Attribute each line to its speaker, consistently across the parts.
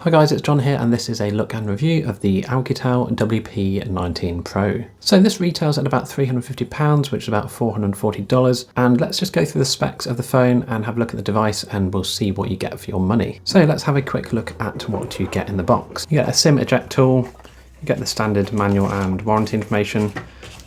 Speaker 1: Hi guys, it's John here and this is a look and review of the Oukitel WP19 Pro. So this retails at about £350, which is about $440, and let's just go through the specs of the phone and have a look at the device and we'll see what you get for your money. So let's have a quick look at what you get in the box. You get a SIM eject tool, you get the standard manual and warranty information,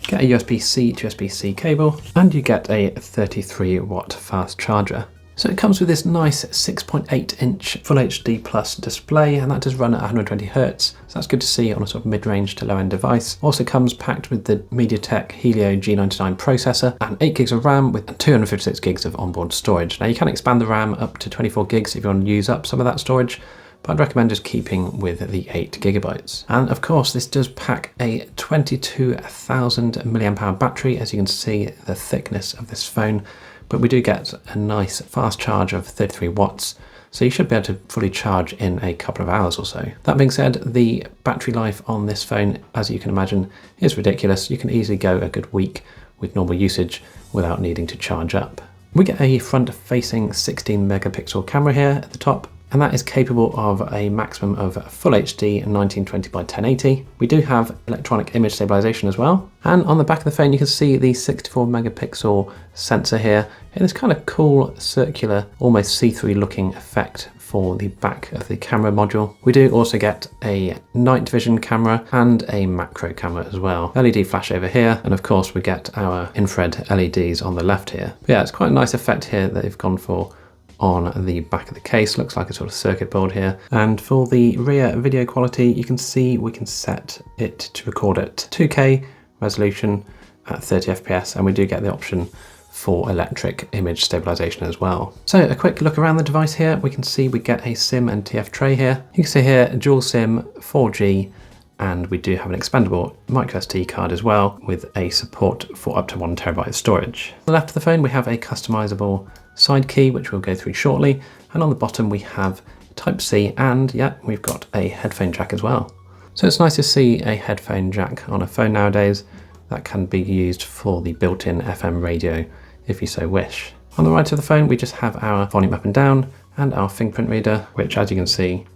Speaker 1: you get a USB-C to USB-C cable, and you get a 33 watt fast charger. So it comes with this nice 6.8 inch Full HD Plus display, and that does run at 120Hz, so that's good to see on a sort of mid-range to low-end device. Also comes packed with the MediaTek Helio G99 processor and 8 gigs of RAM with 256 gigs of onboard storage. Now you can expand the RAM up to 24 gigs if you want to use up some of that storage, but I'd recommend just keeping with the 8 gigabytes. And of course this does pack a 22,000 mAh battery, as you can see the thickness of this phone. But we do get a nice fast charge of 33 watts, so you should be able to fully charge in a couple of hours or so. That being said, the battery life on this phone, as you can imagine, is ridiculous. You can easily go a good week with normal usage without needing to charge up. We get a front-facing 16 megapixel camera here at the top, and that is capable of a maximum of Full HD 1920 by 1080. We do have electronic image stabilization as well. And on the back of the phone, you can see the 64 megapixel sensor here in this kind of cool, circular, almost see-through looking effect for the back of the camera module. We do also get a night vision camera and a macro camera as well. LED flash over here, and of course we get our infrared LEDs on the left here. But yeah, it's quite a nice effect here that they've gone for on the back of the case. Looks like a sort of circuit board here. And for the rear video quality, you can see we can set it to record at 2K resolution at 30 FPS, and we do get the option for electric image stabilization as well. So a quick look around the device here, we can see we get a SIM and TF tray here. You can see here dual SIM, 4G, and we do have an expandable microSD card as well with a support for up to 1 terabyte of storage. On the left of the phone we have a customizable side key, which we'll go through shortly, and on the bottom we have Type-C, and yeah, we've got a headphone jack as well. So it's nice to see a headphone jack on a phone nowadays. That can be used for the built-in FM radio if you so wish. On the right of the phone we just have our volume up and down and our fingerprint reader, which as you can see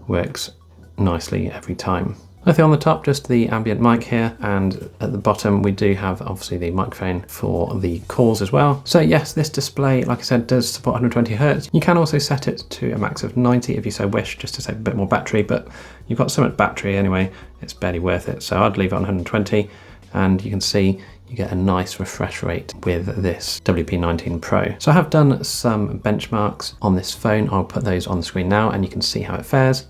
Speaker 1: works nicely every time. Nothing on the top, just the ambient mic here, and at the bottom we do have obviously the microphone for the calls as well. So yes, this display, like I said, does support 120Hz. You can also set it to a max of 90 if you so wish, just to save a bit more battery, but you've got so much battery anyway, it's barely worth it. So I'd leave it on 120, and you can see you get a nice refresh rate with this WP19 Pro. So I have done some benchmarks on this phone. I'll put those on the screen now and you can see how it fares.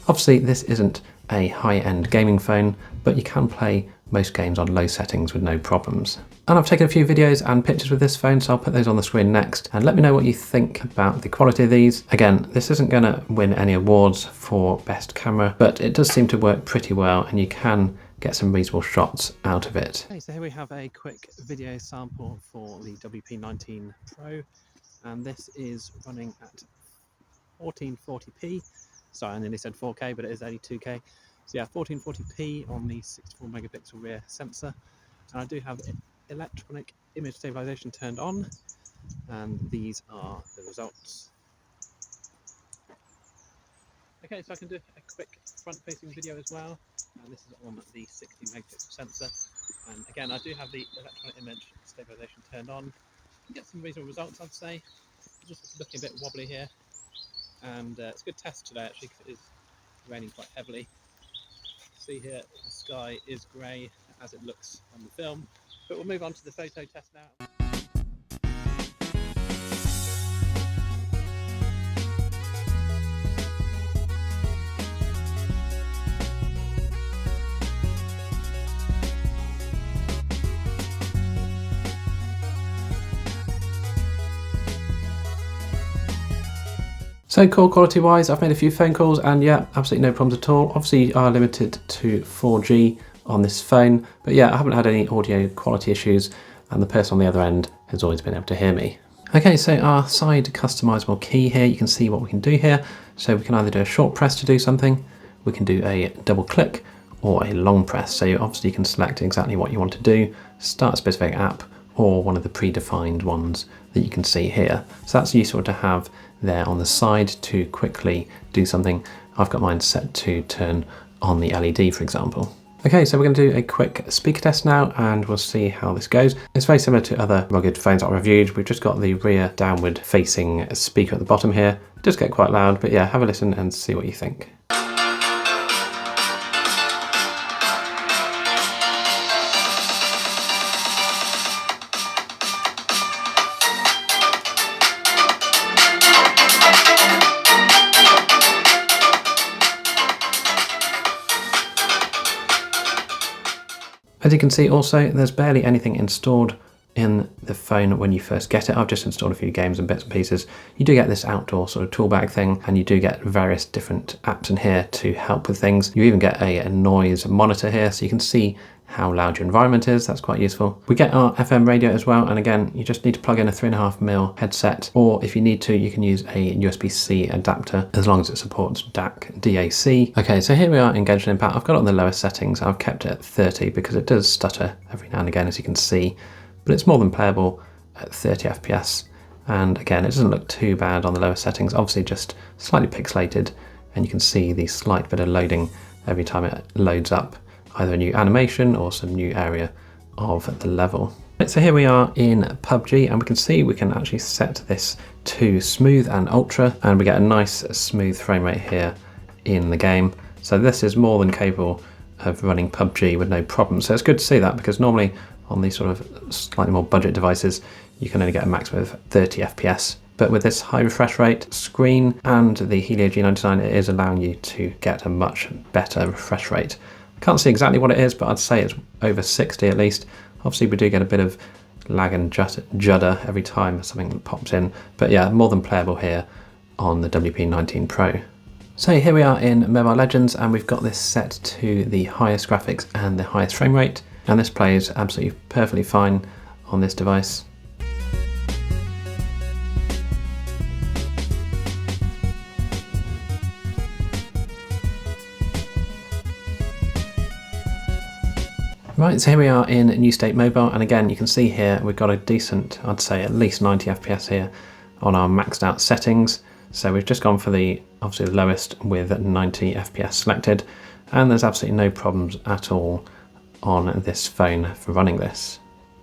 Speaker 1: Obviously this isn't a high-end gaming phone, but you can play most games on low settings with no problems. And I've taken a few videos and pictures with this phone, so I'll put those on the screen next, and let me know what you think about the quality of these. Again, this isn't going to win any awards for best camera, but it does seem to work pretty well and you can get some reasonable shots out of it. Okay, so here we have a quick video sample for the WP19 Pro, and this is running at 1440p. Sorry, I nearly said 4K, but it is only 2K. So yeah, 1440p on the 64 megapixel rear sensor. And I do have electronic image stabilization turned on, and these are the results. Okay, so I can do a quick front-facing video as well. And this is on the 60 megapixel sensor. And again, I do have the electronic image stabilization turned on. You get some reasonable results, I'd say. Just looking a bit wobbly here. And it's a good test today actually, because it is raining quite heavily. See here, the sky is grey as it looks on the film. But we'll move on to the photo test now. So call quality wise, I've made a few phone calls and yeah, absolutely no problems at all. Obviously you are limited to 4G on this phone, but yeah, I haven't had any audio quality issues and the person on the other end has always been able to hear me. Okay, so our side customizable key here, you can see what we can do here. So we can either do a short press to do something, we can do a double click or a long press. So obviously you can select exactly what you want to do, start a specific app or one of the predefined ones that you can see here. So that's useful to have there on the side to quickly do something. I've got mine set to turn on the LED, for example. Okay, so we're going to do a quick speaker test now and we'll see how this goes. It's very similar to other rugged phones that I reviewed. We've just got the rear downward facing speaker at the bottom here. It does get quite loud, but yeah, have a listen and see what you think. As you can see also, there's barely anything installed in the phone when you first get it. I've just installed a few games and bits and pieces. You do get this outdoor sort of tool bag thing, and you do get various different apps in here to help with things. You even get a noise monitor here, so you can see how loud your environment is. That's quite useful. We get our FM radio as well, and again, you just need to plug in a 3.5mm headset, or if you need to, you can use a USB-C adapter as long as it supports DAC. Okay, so here we are in Genshin Impact. I've got it on the lowest settings. I've kept it at 30 because it does stutter every now and again, as you can see, but it's more than playable at 30 FPS. And again, it doesn't look too bad on the lower settings, obviously just slightly pixelated, and you can see the slight bit of loading every time it loads up, either a new animation or some new area of the level. Right, so here we are in PUBG, and we can see we can actually set this to smooth and ultra, and we get a nice smooth frame rate here in the game. So this is more than capable of running PUBG with no problem. So it's good to see that, because normally on these sort of slightly more budget devices, you can only get a maximum of 30 FPS. But with this high refresh rate screen and the Helio G99, it is allowing you to get a much better refresh rate. I can't see exactly what it is, but I'd say it's over 60 at least. Obviously we do get a bit of lag and judder every time something pops in, but yeah, more than playable here on the WP19 Pro. So here we are in Mobile Legends, and we've got this set to the highest graphics and the highest frame rate, and this plays absolutely perfectly fine on this device. Right, so here we are in New State Mobile, and again you can see here we've got a decent, I'd say at least 90 FPS here on our maxed out settings. So we've just gone for the obviously the lowest with 90 FPS selected, and there's absolutely no problems at all on this phone for running this.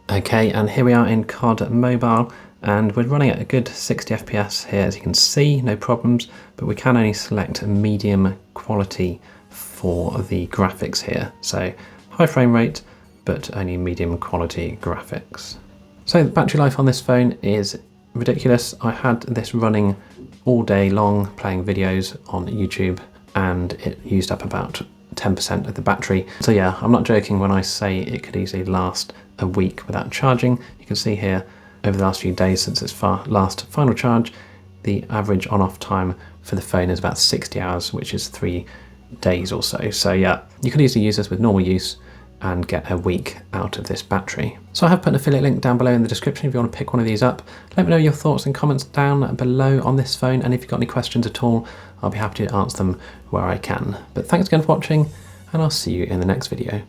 Speaker 1: Okay, and here we are in COD Mobile, and we're running at a good 60 FPS here, as you can see, no problems, but we can only select medium quality for the graphics here. So high frame rate, but only medium quality graphics. So the battery life on this phone is ridiculous. I had this running all day long playing videos on YouTube, and it used up about 10% of the battery. So yeah, I'm not joking when I say it could easily last a week without charging. You can see here over the last few days since its last final charge, the average on-off time for the phone is about 60 hours, which is 3 days or so. So yeah, you can easily use this with normal use and get a week out of this battery. So I have put an affiliate link down below in the description if you want to pick one of these up. Let me know your thoughts and comments down below on this phone, and if you've got any questions at all, I'll be happy to answer them where I can. But thanks again for watching, and I'll see you in the next video.